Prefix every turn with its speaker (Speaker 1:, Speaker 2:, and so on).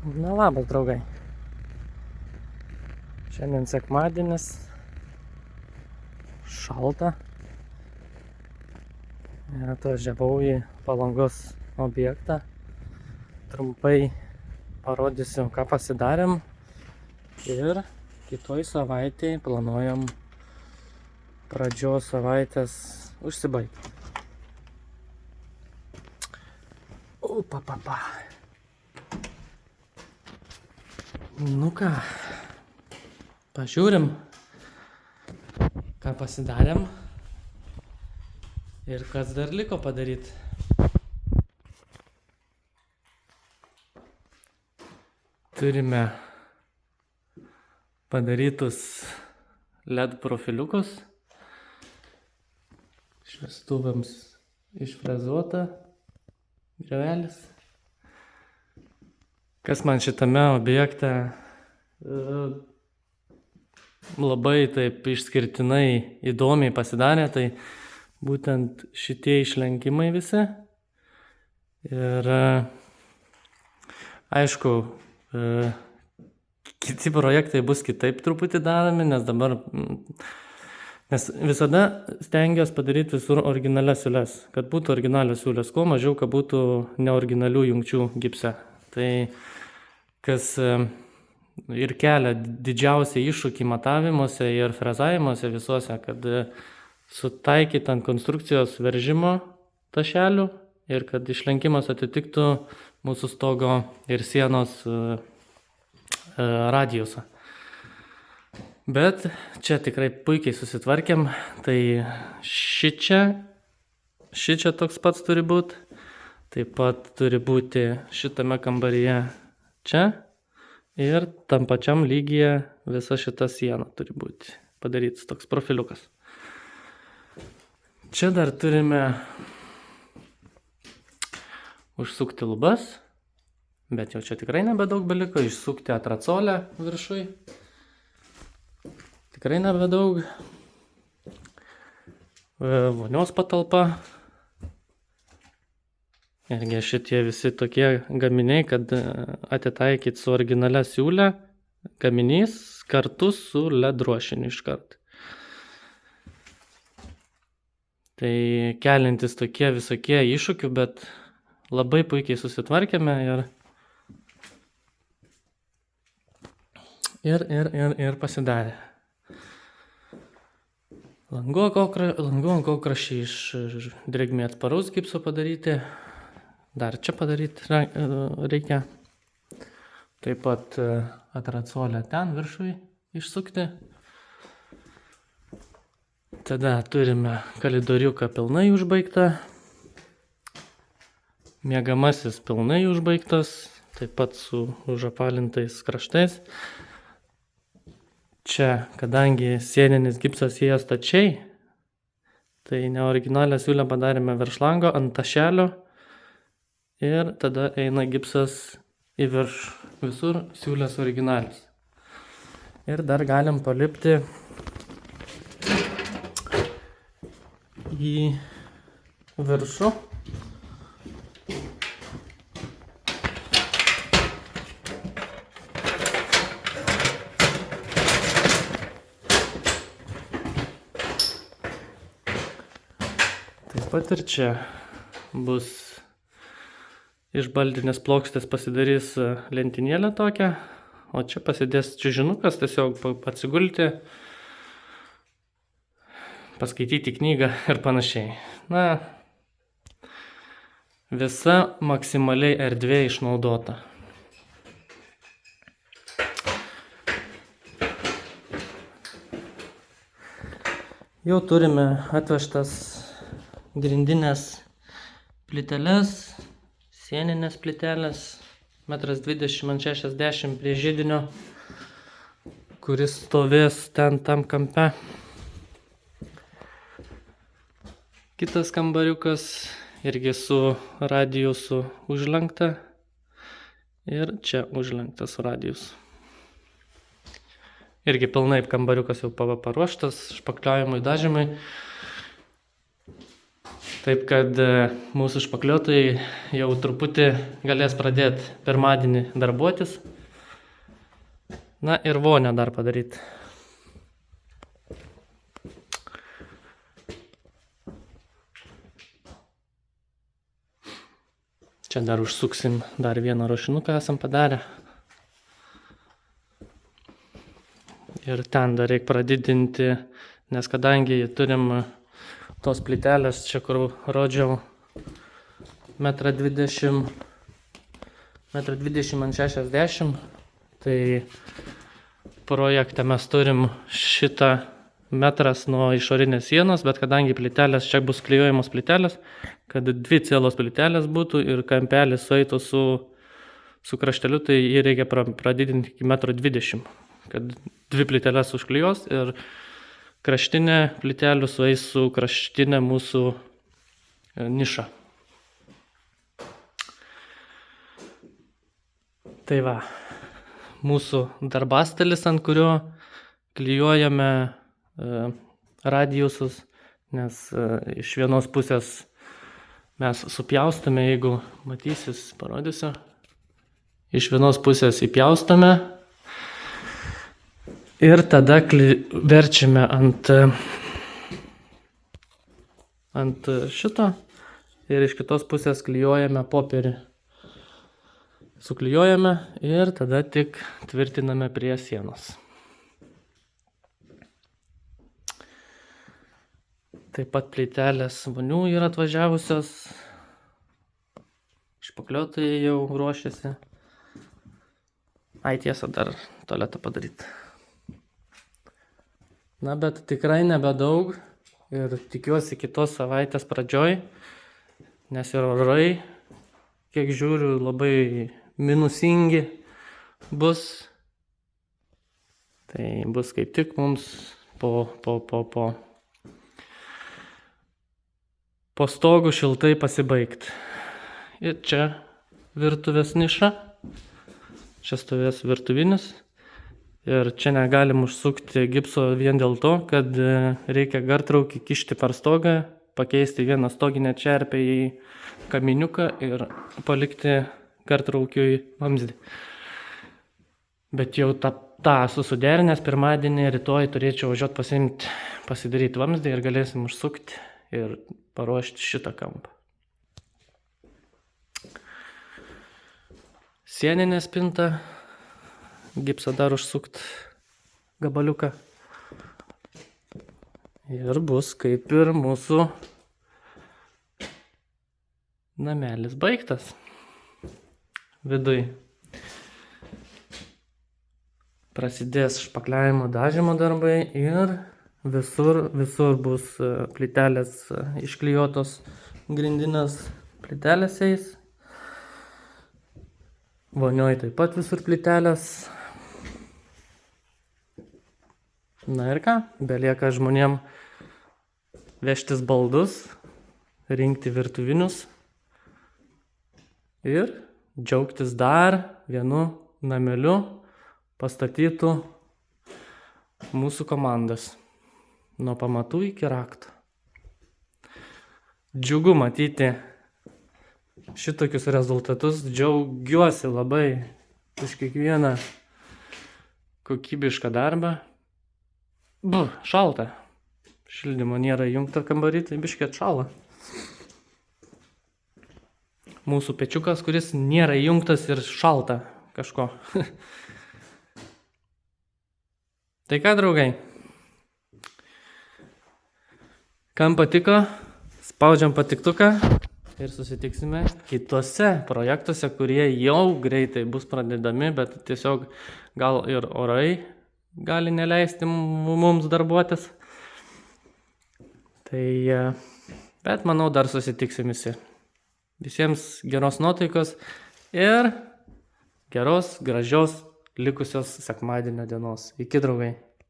Speaker 1: Na labas, draugai. Šiandien sekmadienis. Šalta. Ir atvažiavau į Palangos objektą. Trumpai parodysiu, ką pasidarėm. Ir kitoj savaitėj planuojam pradžios savaitės užsibaigti. Upapapa. Nu ką, pažiūrim, ką pasidarėm ir kas dar liko padaryti. Turime padarytus LED profiliukus, šviestuvams išfrezuota griovelis. Kas man šitame objekte labai taip išskirtinai įdomiai pasidarė, tai būtent šitie išlenkimai visi. Ir aišku, kiti projektai bus kitaip truputį daromi, nes visada stengiuosi padaryti visur originalias siūles, kad būtų originalios siūlės, kuo mažiau, kad būtų neoriginalių jungčių gipse. Tai kas ir kelia didžiausią iššūkį matavimuose ir frezavimuose visuose, kad sutaikyti ant konstrukcijos veržimo tašelių ir kad išlenkimas atitiktų mūsų stogo ir sienos radiusą. Bet čia tikrai puikiai susitvarkėm, tai šičia toks pats turi būti. Taip pat turi būti šitame kambaryje čia ir tam pačiam lygyje visa šita siena turi būti padarytas toks profiliukas. Čia dar turime užsukti lubas, bet jau čia tikrai nebedaug beliko, išsukti atracolę viršui. Tikrai nebedaug. Vonios patalpa. Irgi šitie visi tokie gaminiai, kad atitaikyti su originalia siūle gaminys kartu su LED ruošiniu iškart. Tai keliantis tokie visokie iššūkių, bet labai puikiai susitvarkėme ir pasidarė. Langų ankakraščiai iš drėgmės atsparaus gipso padaryti. Dar čia padaryti reikia. Taip pat atracolę ten viršui išsukti. Tada turime kalidoriuką pilnai užbaigtą. Miegamasis pilnai užbaigtas, taip pat su užapalintais kraštais. Čia, kadangi sieninis gipsas ėjo stačiai, tai neoriginalią siūlę padarėme virš lango ant tašelio. Ir tada eina gipsas į viršų. Visur siūlės originalius. Ir dar galim palipti į viršų. Taip pat ir čia bus iš baldinės plokštės pasidarys lentynėlę tokią, o čia pasidės čiužinukas, tiesiog atsigulti, paskaityti knygą ir panašiai. Na, visa maksimaliai erdvė išnaudota. Jau turime atvežtas grindinės plyteles, sieninės plytelės, 1,20 x 60 prie židinio, kuris stovės ten tam kampe. Kitas kambariukas irgi su radiusu užlenkta ir čia užlenktas radius. Irgi pilnai kambariukas jau paruoštas špakliavimui, dažymui. Taip kad mūsų špakliuotojai jau truputį galės pradėti pirmadienį darbuotis. Na ir vonę dar padaryti. Čia dar užsuksim dar vieną ruošinuką esam padarę. Ir ten dar reikia pradidinti, nes kadangi turim tos plytelės, čia kur rodžiau 1,20 m ant 60, tai projekte mes turim šitą metras nuo išorinės sienos, bet kadangi plytelės, čia bus klijuojamos plytelės, kad 2 cielos plytelės būtų ir kampelis sueitų su krašteliu, tai jį reikia pradidinti iki 1,20 m, kad 2 plytelės užklijos ir kraštinė plytelių sueis su kraštinė mūsų niša. Tai va, mūsų darbastalis, ant kurio klijuojame radiusus, nes iš vienos pusės mes supjaustame, jeigu matysis, parodysiu, iš vienos pusės įpjaustame ir tada verčiame ant šito ir iš kitos pusės klijuojame popierį. Suklijuojame ir tada tik tvirtiname prie sienos. Taip pat plytelės vonių yra atvažiavusios. Špakliuotojai jau ruošiasi. Ai, tiesa, dar tualetą padaryti. Na, bet tikrai nebedaug ir tikiuosi kitos savaitės pradžioj, nes ir orai, kiek žiūriu, labai minusingi bus. Tai bus kaip tik mums po stogu šiltai pasibaigti. Ir čia virtuvės niša, čia stovės virtuvinis. Ir čia negalim užsukti gipso vien dėl to, kad reikia gartraukį kišti per stogą, pakeisti vieną stoginę čerpę į kaminiuką ir palikti gartraukiui vamzdį. Bet jau tą susiderinęs pirmadienį, rytoj turėčiau važiuoti pasiimti, pasidaryti vamzdį ir galėsim užsukti ir paruošti šitą kampą. Sieninė spinta. Gipsą dar užsukt gabaliuką. Ir bus kaip ir mūsų namelis baigtas. Viduj prasidės špakliavimo dažymo darbai ir visur bus plytelės išklijuotos, grindinės plytelės eis. Vonioj taip pat visur plytelės. Na ir ką, belieka žmonėm vežtis baldus, rinkti virtuvinius ir džiaugtis dar vienu nameliu pastatytų mūsų komandos nuo pamatų iki rakto. Džiugu matyti šitokius rezultatus, džiaugiuosi labai už kiekvieną kokybišką darbą. Šalta. Šildymo nėra įjungta kambarį, tai biškį atšąla. Mūsų pečiukas, kuris nėra įjungtas ir šalta kažko. Tai ką, draugai? Kam patiko, spaudžiam patiktuką ir susitiksime kitose projektuose, kurie jau greitai bus pradedami, bet tiesiog gal ir orai gali neleisti mums darbuotis. Tai, bet manau, dar susitiksim visi. Visiems geros nuotaikos ir geros, gražios likusios sekmadienio dienos. Iki, draugai.